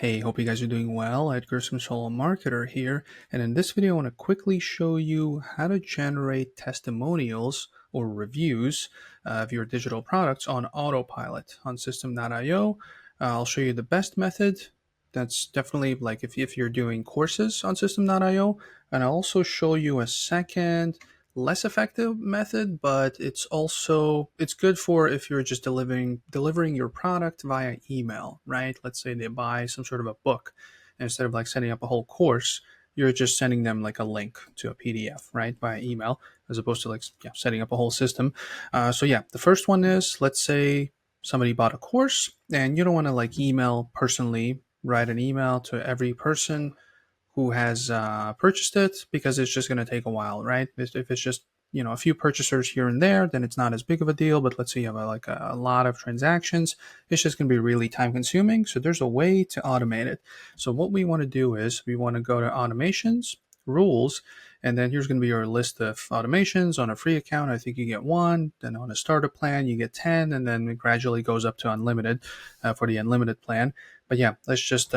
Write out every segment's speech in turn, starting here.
Hey, hope you guys are doing well. Edgar from Solo Marketer here, and in this video I want to quickly show you how to generate testimonials or reviews of your digital products on Autopilot on System.io. I'll show you the best method. That's definitely like if you're doing courses on System.io, and I'll also show you a second less effective method, but it's good for if you're just delivering your product via email, right? Let's say they buy some sort of a book, and instead of like setting up a whole course, you're just sending them like a link to a PDF, right, via email, as opposed to like setting up a whole system. The first one is, let's say somebody bought a course and you don't want to like email personally, write an email to every person who has purchased it, because it's just going to take a while, right? If it's just a few purchasers here and there, then it's not as big of a deal. But let's say you have a lot of transactions, it's just going to be really time consuming. So there's a way to automate it. So what we want to do is we want to go to automations, rules, and then here's going to be your list of automations. On a free account, I think you get 1. Then on a starter plan, you get 10, and then it gradually goes up to unlimited for the unlimited plan. But yeah, let's just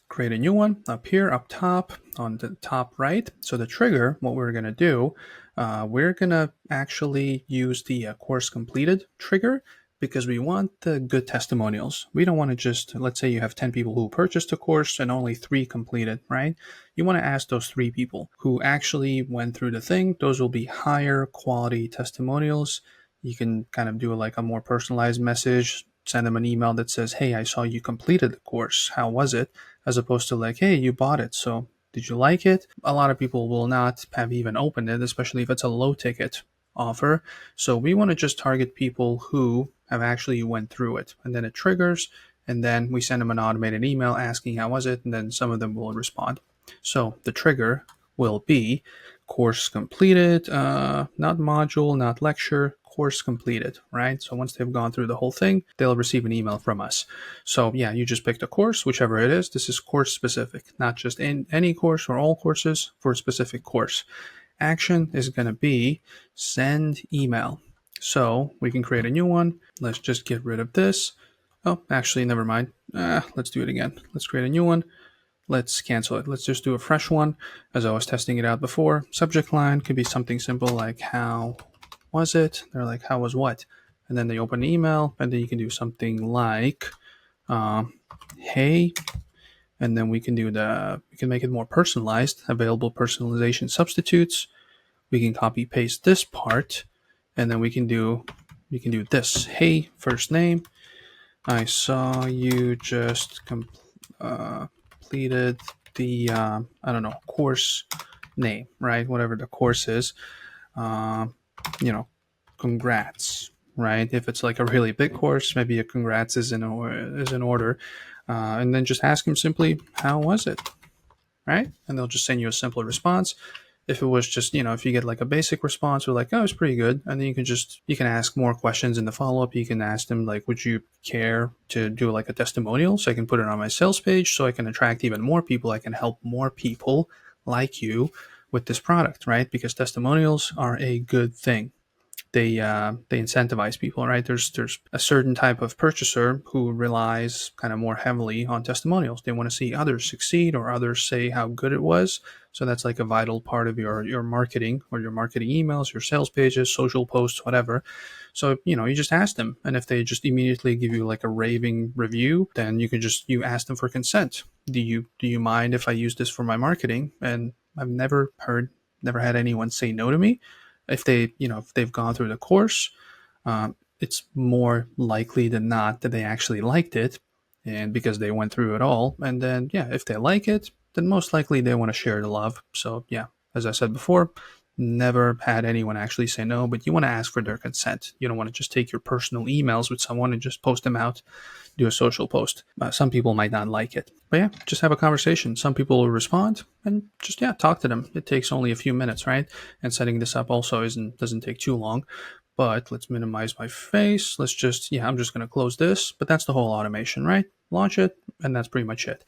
create a new one up here, up top, on the top right. So the trigger, what we're going to do, we're going to actually use the course completed trigger, because we want the good testimonials. We don't want to just, let's say you have 10 people who purchased a course and only 3 completed, right? You want to ask those 3 people who actually went through the thing. Those will be higher quality testimonials. You can kind of do like a more personalized message, send them an email that says, hey, I saw you completed the course. How was it? As opposed to like, hey, you bought it, so did you like it? A lot of people will not have even opened it, especially if it's a low ticket offer. So we want to just target people who have actually went through it, and then it triggers, and then we send them an automated email asking how was it, and then some of them will respond. So the trigger will be course completed, not module, not lecture, course completed, right? So once they've gone through the whole thing, they'll receive an email from us. So yeah, you just picked a course, whichever it is. This is course specific, not just in any course or all courses, for a specific course. Action is going to be send email. So we can create a new one. Let's just get rid of this. Oh, actually, never mind. Let's do it again. Let's create a new one. Let's cancel it. Let's just do a fresh one, as I was testing it out before. Subject line could be something simple like, how was it? They're like, how was what? And then they open the email, and then you can do something like, hey, and then we can make it more personalized, available personalization substitutes. We can copy paste this part, and then we can do this. Hey, first name, I saw you just completed the course name, right? Whatever the course is, congrats, right? If it's like a really big course, maybe a congrats is in order, and then just ask them simply, how was it, right? And they'll just send you a simple response. If it was just, if you get like a basic response, or like, oh, it's pretty good, and then you can ask more questions in the follow-up. You can ask them like, would you care to do like a testimonial so I can put it on my sales page, so I can attract even more people, I can help more people like you with this product, right? Because testimonials are a good thing. They incentivize people, right? There's a certain type of purchaser who relies kind of more heavily on testimonials. They want to see others succeed, or others say how good it was. So that's like a vital part of your marketing, or your marketing emails, your sales pages, social posts, whatever. So you just ask them, and if they just immediately give you like a raving review, then you ask them for consent. Do you mind if I use this for my marketing? And I've never had anyone say no to me. If they've gone through the course, it's more likely than not that they actually liked it, and because they went through it all. And then if they like it, then most likely they want to share the love. So as I said before, never had anyone actually say no, but you want to ask for their consent. You don't want to just take your personal emails with someone and just post them out, do a social post. Some people might not like it, but just have a conversation. Some people will respond, and just talk to them. It takes only a few minutes, right? And setting this up also doesn't take too long. But let's minimize my face. Let's just, I'm just going to close this, but that's the whole automation, right? Launch it, and that's pretty much it.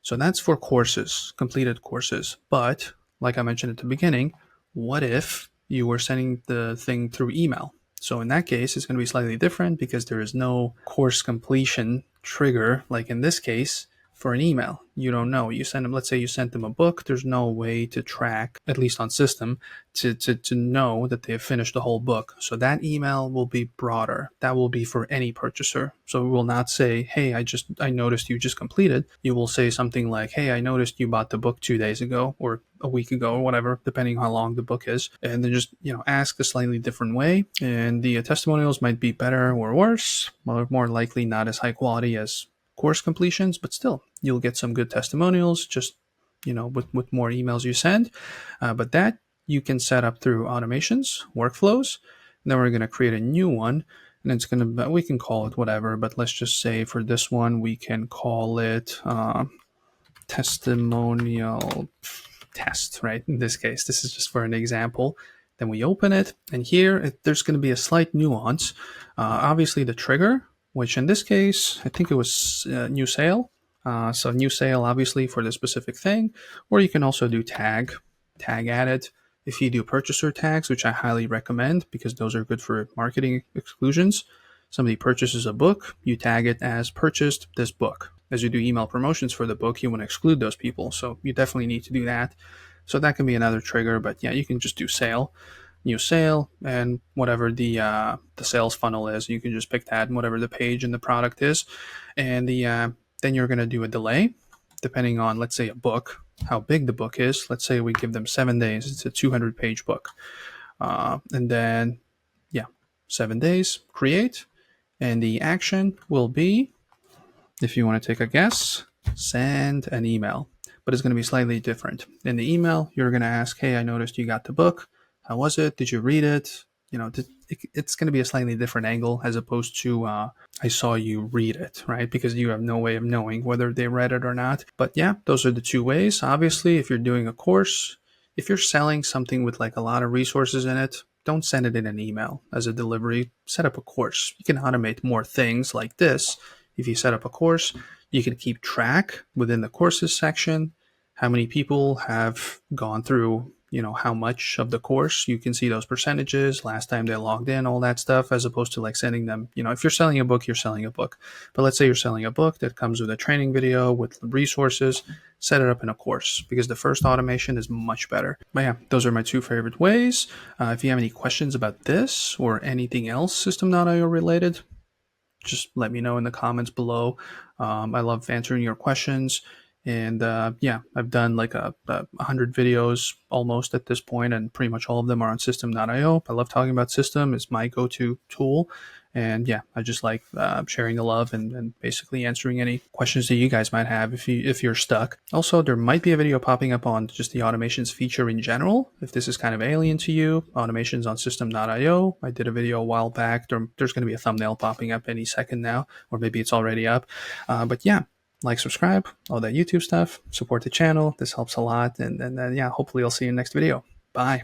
So that's for courses, completed courses. But like I mentioned at the beginning, what if you were sending the thing through email? So in that case, it's going to be slightly different, because there is no course completion trigger, like in this case, for an email. You don't know. You send them, let's say you sent them a book. There's no way to track, at least on system, to know that they have finished the whole book. So that email will be broader. That will be for any purchaser. So we will not say, hey, I noticed you just completed. You will say something like, hey, I noticed you bought the book 2 days ago or a week ago or whatever, depending on how long the book is. And then just, ask a slightly different way. And the testimonials might be better or worse, more likely not as high quality as course completions, but still you'll get some good testimonials just with more emails you send. But that you can set up through automations, workflows. And then we're going to create a new one, and it's going to, we can call it whatever, but let's just say for this one we can call it testimonial test, right? In this case, this is just for an example. Then we open it, and here there's going to be a slight nuance. Obviously the trigger, which in this case I think it was new sale. So new sale obviously for the specific thing, or you can also do tag added. If you do purchaser tags, which I highly recommend because those are good for marketing exclusions. Somebody purchases a book, you tag it as purchased this book. As you do email promotions for the book, you want to exclude those people. So you definitely need to do that. So that can be another trigger, but yeah, you can just do sale, new sale, and whatever the sales funnel is, you can just pick that and whatever the page and the product is. And then you're going to do a delay depending on, let's say, a book, how big the book is. Let's say we give them 7 days. It's a 200-page book. And then, 7 days, create. And the action will be, if you want to take a guess, send an email. But it's going to be slightly different. In the email, you're going to ask, hey, I noticed you got the book. How was it? Did you read it? It's going to be a slightly different angle as opposed to I saw you read it, right? Because you have no way of knowing whether they read it or not. But yeah, those are the two ways. Obviously, if you're doing a course, if you're selling something with like a lot of resources in it, don't send it in an email as a delivery. Set up a course. You can automate more things like this. If you set up a course, you can keep track within the courses section how many people have gone through how much of the course. You can see those percentages, last time they logged in, all that stuff, as opposed to like sending them, if you're selling a book, you're selling a book. But let's say you're selling a book that comes with a training video with resources, set it up in a course because the first automation is much better. But yeah, those are my two favorite ways. If you have any questions about this or anything else System.io related, just let me know in the comments below. I love answering your questions. And I've done like 100 videos almost at this point, and pretty much all of them are on System.io. I love talking about System. It's my go-to tool. And yeah, I just like sharing the love and basically answering any questions that you guys might have if you're stuck. Also, there might be a video popping up on just the automations feature in general. If this is kind of alien to you, automations on System.io. I did a video a while back. There's going to be a thumbnail popping up any second now, or maybe it's already up. But yeah. Like, subscribe, all that YouTube stuff, support the channel. This helps a lot. And hopefully I'll see you in the next video. Bye.